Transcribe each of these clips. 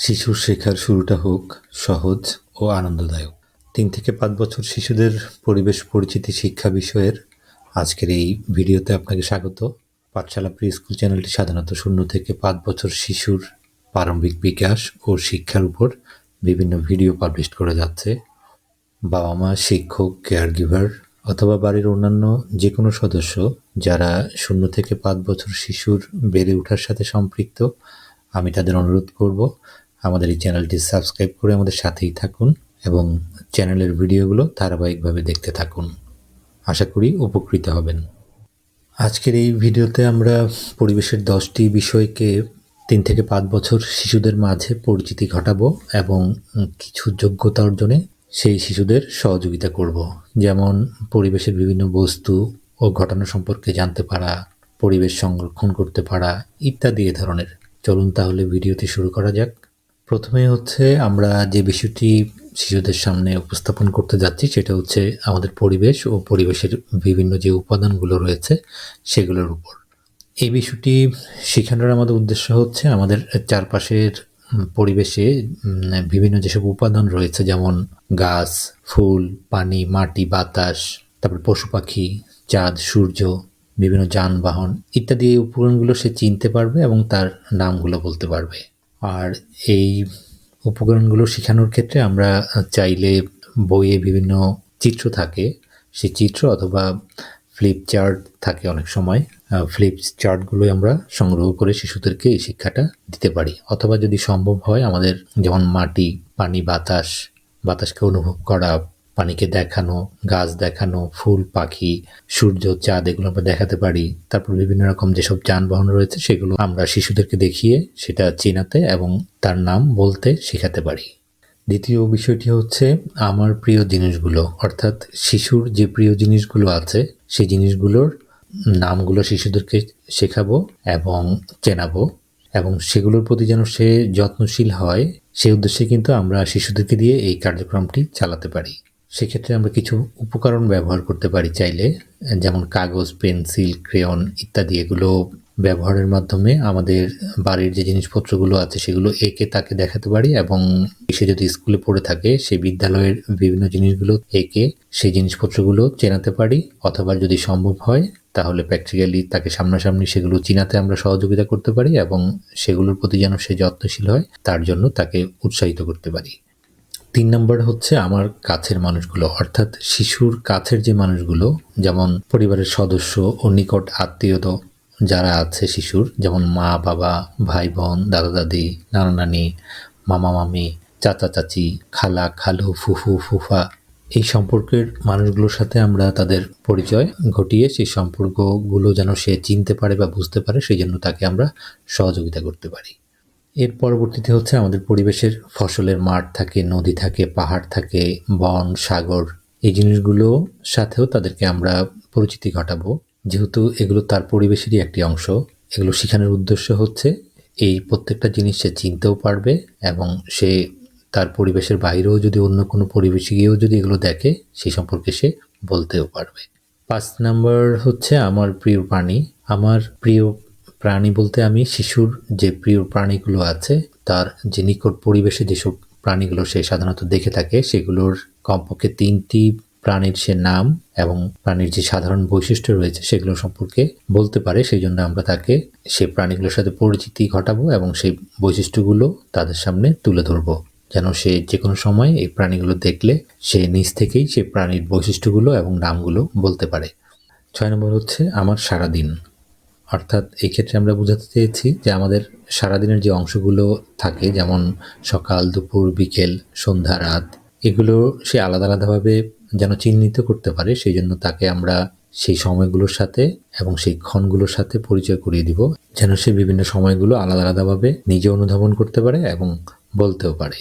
শিশুর শেখার শুরুটা হোক সহজ ও আনন্দদায়ক। ৩ থেকে ৫ বছর শিশুদের পরিবেশ পরিচিতি শিক্ষা বিষয়ের আজকের এই ভিডিওতে আপনাকে স্বাগত। পাঠশালা প্রি স্কুল চ্যানেলটি সাধারণত ০ থেকে ৫ বছর শিশুর প্রারম্ভিক বিকাশ ও শিক্ষার উপর বিভিন্ন ভিডিও পাবলিশ করে যাচ্ছে। বাবা মা, শিক্ষক, কেয়ার গিভার অথবা বাড়ির অন্যান্য যে কোনো সদস্য যারা ০ থেকে ৫ বছর শিশুর বেড়ে ওঠার সাথে সম্পৃক্ত, আমি তাদের অনুরোধ করব আমাদের এই চ্যানেলটি সাবস্ক্রাইব করে আমাদের সাথেই থাকুন এবং চ্যানেলের ভিডিওগুলো ধারাবাহিকভাবে দেখতে থাকুন। আশা করি উপকৃত হবেন। আজকের এই ভিডিওতে আমরা পরিবেশের 10টি বিষয়কে ৩ থেকে ৫ বছর শিশুদের মাঝে পরিচিতি ঘটাবো এবং কিছু যোগ্যতা অর্জনে সেই শিশুদের সহযোগিতা করব। যেমন পরিবেশের বিভিন্ন বস্তু ও ঘটনা সম্পর্কে জানতে পারা, পরিবেশ সংরক্ষণ করতে পারা ইত্যাদি এ ধরনের। চলুন তাহলে ভিডিওটি শুরু করা যাক। প্রথমে হচ্ছে আমরা যে বিষয়টি শিশুদের সামনে উপস্থাপন করতে যাচ্ছি সেটা হচ্ছে আমাদের পরিবেশ ও পরিবেশের বিভিন্ন যে উপাদানগুলো রয়েছে সেগুলোর উপর। এই বিষয়টি শেখানোর আমাদের উদ্দেশ্য হচ্ছে আমাদের চারপাশের পরিবেশে বিভিন্ন যেসব উপাদান রয়েছে, যেমন গাছ, ফুল, পানি, মাটি, বাতাস, তারপর পশু পাখি, চাঁদ, সূর্য, বিভিন্ন যানবাহন ইত্যাদি এই উপকরণগুলো সে চিনতে পারবে এবং তার নামগুলো বলতে পারবে। আর এই উপকরণগুলো শেখানোর ক্ষেত্রে আমরা চাইলে বইয়ে বিভিন্ন চিত্র থাকে, সেই চিত্র অথবা ফ্লিপ চার্ট থাকে, অনেক সময় ফ্লিপ চার্টগুলো আমরা সংগ্রহ করে শিশুদেরকে এই শিক্ষাটা দিতে পারি। অথবা যদি সম্ভব হয় আমাদের যেমন মাটি, পানি, বাতাসকে অনুভব করা, পানিকে দেখানো, গাছ দেখানো, ফুল, পাখি, সূর্য, চাঁদ এগুলো আমরা দেখাতে পারি। তারপর বিভিন্ন রকম যেসব যানবাহন রয়েছে সেগুলো আমরা শিশুদেরকে দেখিয়ে সেটা চেনাতে এবং তার নাম বলতে শেখাতে পারি। দ্বিতীয় বিষয়টি হচ্ছে আমার প্রিয় জিনিসগুলো, অর্থাৎ শিশুর যে প্রিয় জিনিসগুলো আছে সেই জিনিসগুলোর নামগুলো শিশুদেরকে শেখাবো এবং চেনাবো এবং সেগুলোর প্রতি যেন সে যত্নশীল হয় সেই উদ্দেশ্যে কিন্তু আমরা শিশুদেরকে দিয়ে এই কার্যক্রমটি চালাতে পারি। সেক্ষেত্রে আমরা কিছু উপকরণ ব্যবহার করতে পারি চাইলে, যেমন কাগজ, পেন্সিল, ক্রেয়ন ইত্যাদি। এগুলো ব্যবহারের মাধ্যমে আমাদের বাড়ির যে জিনিসপত্রগুলো আছে সেগুলো এঁকে তাকে দেখাতে পারি এবং সে যদি স্কুলে পড়ে থাকে সেই বিদ্যালয়ের বিভিন্ন জিনিসগুলো এঁকে সেই জিনিসপত্রগুলো চেনাতে পারি। অথবা যদি সম্ভব হয় তাহলে প্র্যাকটিক্যালি তাকে সামনাসামনি সেগুলো চিনাতে আমরা সহযোগিতা করতে পারি এবং সেগুলোর প্রতি যেন সে যত্নশীল হয় তার জন্য তাকে উৎসাহিত করতে পারি। ৩ নম্বর হচ্ছে আমার কাছের মানুষগুলো, অর্থাৎ শিশুর কাছের যে মানুষগুলো, যেমন পরিবারের সদস্য ও নিকট আত্মীয় যারা আছে শিশুর, যেমন মা, বাবা, ভাই, বোন, দাদা, দাদি, নানা, নানি, মামা, মামি, চাচা, চাচি, খালা, খালু, ফুফু, ফুফা, এই সম্পর্কের মানুষগুলোর সাথে আমরা তাদের পরিচয় ঘটিয়ে সেই সম্পর্কগুলো যেন সে চিনতে পারে বা বুঝতে পারে সেই জন্য তাকে আমরা সহযোগিতা করতে পারি। এর পরবর্তীতে হচ্ছে আমাদের পরিবেশের ফসলের মাঠ থাকে, নদী থাকে, পাহাড় থাকে, বন, সাগর, এই জিনিসগুলো সাথেও তাদেরকে আমরা পরিচিতি ঘটাবো। যেহেতু এগুলো তার পরিবেশেরই একটি অংশ, এগুলো শেখানোর উদ্দেশ্য হচ্ছে এই প্রত্যেকটা জিনিস সে চিনতেও পারবে এবং সে তার পরিবেশের বাইরেও যদি অন্য কোনো পরিবেশে গিয়েও যদি এগুলো দেখে সেই সম্পর্কে সে বলতেও পারবে। ৫ নম্বর হচ্ছে আমার প্রিয় প্রাণী। আমার প্রিয় প্রাণী বলতে আমি শিশুর যে প্রিয় প্রাণীগুলো আছে তার যে নিকট পরিবেশে যেসব প্রাণীগুলো সে সাধারণত দেখে থাকে সেগুলোর কমপক্ষে ৩টি প্রাণীর সে নাম এবং প্রাণীর যে সাধারণ বৈশিষ্ট্য রয়েছে সেগুলো সম্পর্কে বলতে পারে। সেই জন্য আমরা তাকে সেই প্রাণীগুলোর সাথে পরিচিতি ঘটাবো এবং সেই বৈশিষ্ট্যগুলো তাদের সামনে তুলে ধরবো যেন সে যে কোনো সময় এই প্রাণীগুলো দেখলে সে নিজ থেকেই সেই প্রাণীর বৈশিষ্ট্যগুলো এবং নামগুলো বলতে পারে। ৬ নম্বর হচ্ছে আমার সারাদিন, অর্থাৎ এই ক্ষেত্রে আমরা বোঝাতে চেয়েছি যে আমাদের সারাদিনের যে অংশগুলো থাকে, যেমন সকাল, দুপুর, বিকেল, সন্ধ্যা, রাত, এগুলো সে আলাদা আলাদাভাবে যেন চিহ্নিত করতে পারে সেই জন্য তাকে আমরা সেই সময়গুলোর সাথে এবং সেই ক্ষণগুলোর সাথে পরিচয় করিয়ে দিব যেন সে বিভিন্ন সময়গুলো আলাদা আলাদাভাবে নিজে অনুধাবন করতে পারে এবং বলতেও পারে।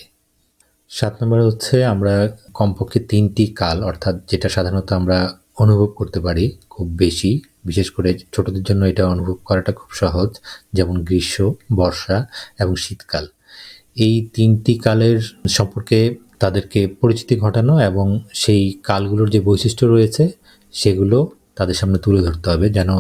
৭ নম্বর হচ্ছে আমরা কমপক্ষে ৩টি কাল, অর্থাৎ যেটা সাধারণত আমরা অনুভব করতে পারি খুব বেশি, বিশেষ করে ছোটদের জন্য এটা অনুভব করাটা খুব সহজ, যেমন গ্রীষ্ম, বর্ষা এবং শীতকাল। এই 3টি কালের সম্পর্কে তাদেরকে পরিচিতি ঘটানো এবং সেই কালগুলোর যে বৈশিষ্ট্য রয়েছে সেগুলো তাদের সামনে তুলে ধরতে হবে যেন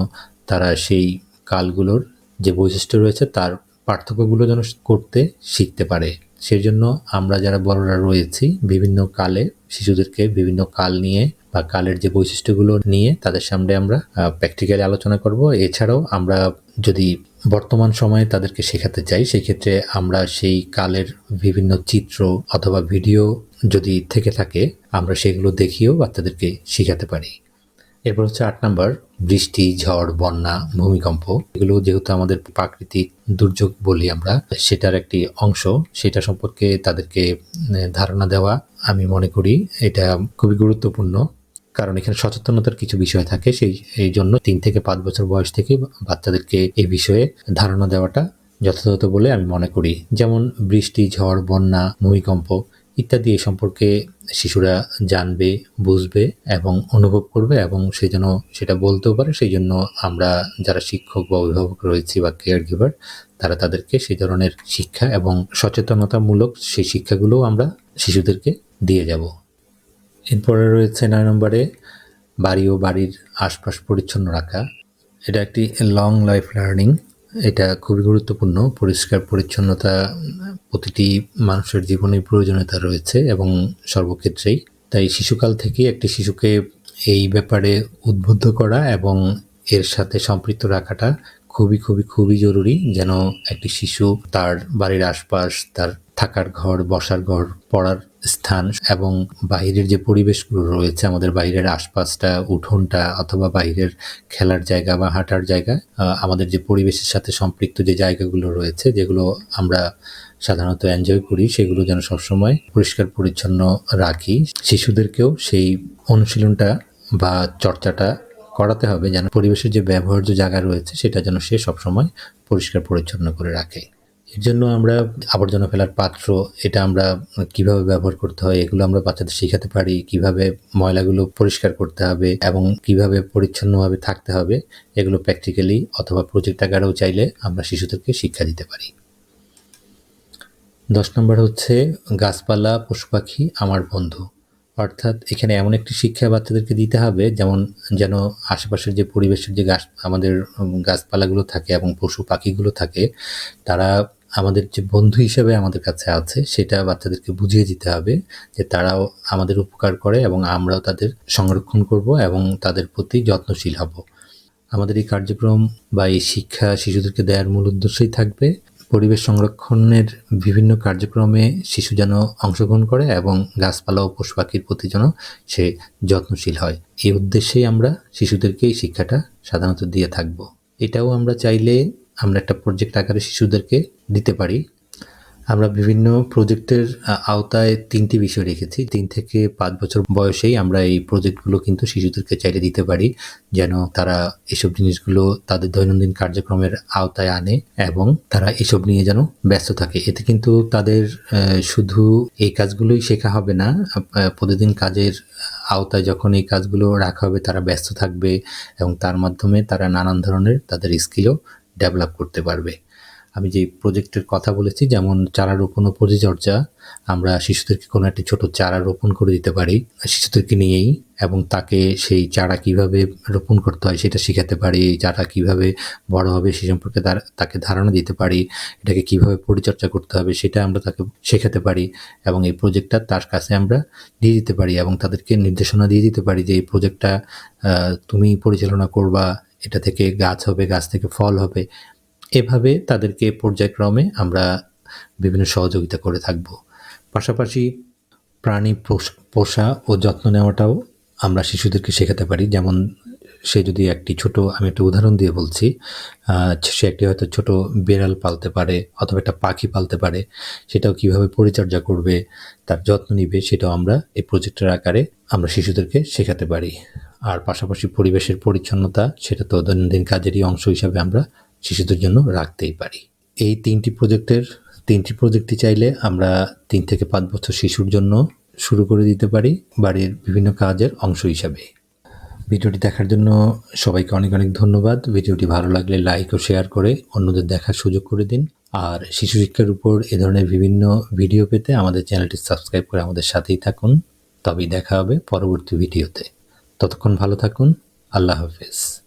তারা সেই কালগুলোর যে বৈশিষ্ট্য রয়েছে তার পার্থক্যগুলো যেন করতে শিখতে পারে সেই জন্য আমরা যারা বড়রা রয়েছি বিভিন্ন কালে শিশুদেরকে বিভিন্ন কাল নিয়ে বা কালের যে বৈশিষ্ট্যগুলো নিয়ে তাদের সামনে আমরা প্র্যাকটিক্যালি আলোচনা করব। এছাড়াও আমরা যদি বর্তমান সময়ে তাদেরকে শেখাতে চাই সেই ক্ষেত্রে আমরা সেই কালের বিভিন্ন চিত্র অথবা ভিডিও যদি থেকে থাকে আমরা সেগুলো দেখিয়েও বাচ্চাদেরকে শেখাতে পারি। এরপর হচ্ছে 8 নাম্বার, বৃষ্টি, ঝড়, বন্যা, ভূমিকম্প। এগুলো যেহেতু আমাদের প্রাকৃতিক দুর্যোগ বলি আমরা, সেটার একটি অংশ, সেটা সম্পর্কে তাদেরকে ধারণা দেওয়া আমি মনে করি এটা খুবই গুরুত্বপূর্ণ। কারণ এখানে সচেতনতার কিছু বিষয় থাকে, এই জন্য 3 থেকে 5 বছর বয়স থেকে বাচ্চাদেরকে এই বিষয়ে ধারণা দেওয়াটা যথাযথ বলে আমি মনে করি। যেমন বৃষ্টি, ঝড়, বন্যা, ভূমিকম্প ইত্যাদি এ সম্পর্কে শিশুরা জানবে, বুঝবে এবং অনুভব করবে এবং সেই জন্য সেটা বলতেও পারে। সেই জন্য আমরা যারা শিক্ষক বা অভিভাবক রয়েছি বা কেয়ার গিভার তারা তাদেরকে সেই ধরনের শিক্ষা এবং সচেতনতামূলক সেই শিক্ষাগুলোও আমরা শিশুদেরকে দিয়ে যাব। এরপরে রয়েছে 9 নম্বরে, বাড়ি ও বাড়ির আশপাশ পরিচ্ছন্ন রাখা। এটা একটি লং লাইফ লার্নিং, এটা খুবই গুরুত্বপূর্ণ। পরিষ্কার পরিচ্ছন্নতা প্রতিটি মানুষের জীবনে প্রয়োজনীয়তা রয়েছে এবং সর্বক্ষেত্রেই। তাই শিশুকাল থেকে একটি শিশুকে এই ব্যাপারে উদ্বুদ্ধ করা এবং এর সাথে সম্পৃক্ত রাখাটা খুবই খুবই খুবই জরুরি, যেন একটি শিশু তার বাড়ির আশপাশ, তার থাকার ঘর, বসার ঘর, পড়ার স্থান এবং বাইরের যে পরিবেশগুলো রয়েছে, আমাদের বাইরের আশপাশটা, উঠোনটা অথবা বাইরের খেলার জায়গা বা হাঁটার জায়গা, আমাদের যে পরিবেশের সাথে সম্পৃক্ত যে জায়গাগুলো রয়েছে যেগুলো আমরা সাধারণত এনজয় করি, সেগুলো যেন সবসময় পরিষ্কার পরিচ্ছন্ন রাখি। শিশুদেরকেও সেই অনুশীলনটা বা চর্চাটা করাতে হবে যেন পরিবেশের যে ব্যবহার্য জায়গা রয়েছে সেটা যেন সে সবসময় পরিষ্কার পরিচ্ছন্ন করে রাখে। এর জন্য আমরা আবর্জনা ফেলার পাত্র, এটা আমরা কিভাবে ব্যবহার করতে হয় এগুলো আমরা বাচ্চাদের শেখাতে পারি, কিভাবে ময়লাগুলো পরিষ্কার করতে হবে এবং কিভাবে পরিচ্ছন্নভাবে থাকতে হবে, এগুলো প্র্যাকটিক্যালি অথবা প্রজেক্ট আকারেও চাইলে আমরা শিশুদেরকে শিক্ষা দিতে পারি। 10 নম্বর হচ্ছে, গাছপালা, পশু পাখি আমার বন্ধু। অর্থাৎ এখানে এমন একটি শিক্ষা বাচ্চাদেরকে দিতে হবে যেন আশেপাশের যে পরিবেশের যে আমাদের গাছপালাগুলো থাকে এবং পশু পাখিগুলো থাকে তারা আমাদের যে বন্ধু হিসেবে আমাদের কাছে আছে, সেটা বাচ্চাদেরকে বুঝিয়ে দিতে হবে যে তারাও আমাদের উপকার করে এবং আমরাও তাদের সংরক্ষণ করব এবং তাদের প্রতি যত্নশীল হব। আমাদের এই কার্যক্রম বা এই শিক্ষা শিশুদেরকে দেওয়ার মূল উদ্দেশ্যই থাকবে পরিবেশ সংরক্ষণের বিভিন্ন কার্যক্রমে শিশু যেন অংশগ্রহণ করে এবং গাছপালা ও পশু পাখির প্রতি যেন সে যত্নশীল হয়। এই উদ্দেশ্যেই আমরা শিশুদেরকে এই শিক্ষাটা সাধারণত দিয়ে থাকব। এটাও আমরা চাইলে আমরা একটা প্রজেক্ট আকারে শিশুদেরকে দিতে পারি। আমরা বিভিন্ন প্রজেক্টের আওতায় 3টি বিষয় রেখেছি। 3 থেকে 5 বছর বয়সেই আমরা এই প্রজেক্টগুলো কিন্তু শিশুদেরকে চাইলে দিতে পারি যেন তারা এসব জিনিসগুলো তাদের দৈনন্দিন কার্যক্রমের আওতায় আনে এবং তারা এসব নিয়ে যেন ব্যস্ত থাকে। এতে কিন্তু তাদের শুধু এই কাজগুলোই শেখা হবে না, প্রতিদিন কাজের আওতায় যখন এই কাজগুলো রাখা হবে তারা ব্যস্ত থাকবে এবং তার মাধ্যমে তারা নানান ধরনের তাদের স্কিলও ডেভেলপ করতে পারবে। আমি যে প্রজেক্টের কথা বলেছি, যেমন চারা রোপণ ও পরিচর্যা, আমরা শিশুদেরকে কোনো একটি ছোট চারা রোপণ করে দিতে পারি শিশুদেরকে নিয়েই এবং তাকে সেই চারা কিভাবে রোপণ করতে হয় সেটা শেখাতে পারি। চারা কিভাবে বড় হবে সে সম্পর্কে তাকে ধারণা দিতে পারি। এটাকে কিভাবে পরিচর্যা করতে হবে সেটা আমরা তাকে শেখাতে পারি এবং এই প্রজেক্টটা তার কাছে আমরা দিয়ে দিতে পারি এবং তাদেরকে নির্দেশনা দিয়ে দিতে পারি যে এই প্রজেক্টটা তুমি পরিচালনা করবা, এটা থেকে গাছ হবে, গাছ থেকে ফল হবে। এভাবে তাদেরকে পর্যায়ক্রমে আমরা বিভিন্ন সহযোগিতা করে থাকব। পাশাপাশি প্রাণী পোষা ও যত্ন নেওয়াটাও আমরা শিশুদেরকে শেখাতে পারি। যেমন সে যদি আমি একটা উদাহরণ দিয়ে বলছি, সে একটি হয়তো ছোট বিড়াল পালতে পারে অথবা একটা পাখি পালতে পারে, সেটাও কিভাবে পরিচর্যা করবে, তার যত্ন নিবে, সেটাও আমরা এই প্রজেক্টের আকারে আমরা শিশুদেরকে শেখাতে পারি। আর পাশাপাশি পরিবেশের পরিচ্ছন্নতা, সেটা তো দৈনন্দিন কাজেরই অংশ হিসাবে আমরা শিশুদের জন্য রাখতেই পারি। এই 3টি প্রজেক্টই চাইলে আমরা 3 থেকে 5 বছর শিশুর জন্য শুরু করে দিতে পারি বাড়ির বিভিন্ন কাজের অংশ হিসাবে। ভিডিওটি দেখার জন্য সবাইকে অনেক অনেক ধন্যবাদ। ভিডিওটি ভালো লাগলে লাইক ও শেয়ার করে অন্যদের দেখার সুযোগ করে দিন। আর শিশু শিক্ষার উপর এ ধরনের বিভিন্ন ভিডিও পেতে আমাদের চ্যানেলটি সাবস্ক্রাইব করে আমাদের সাথেই থাকুন। তবেই দেখা হবে পরবর্তী ভিডিওতে। ততক্ষণ ভালো থাকুন। আল্লাহ হাফেজ।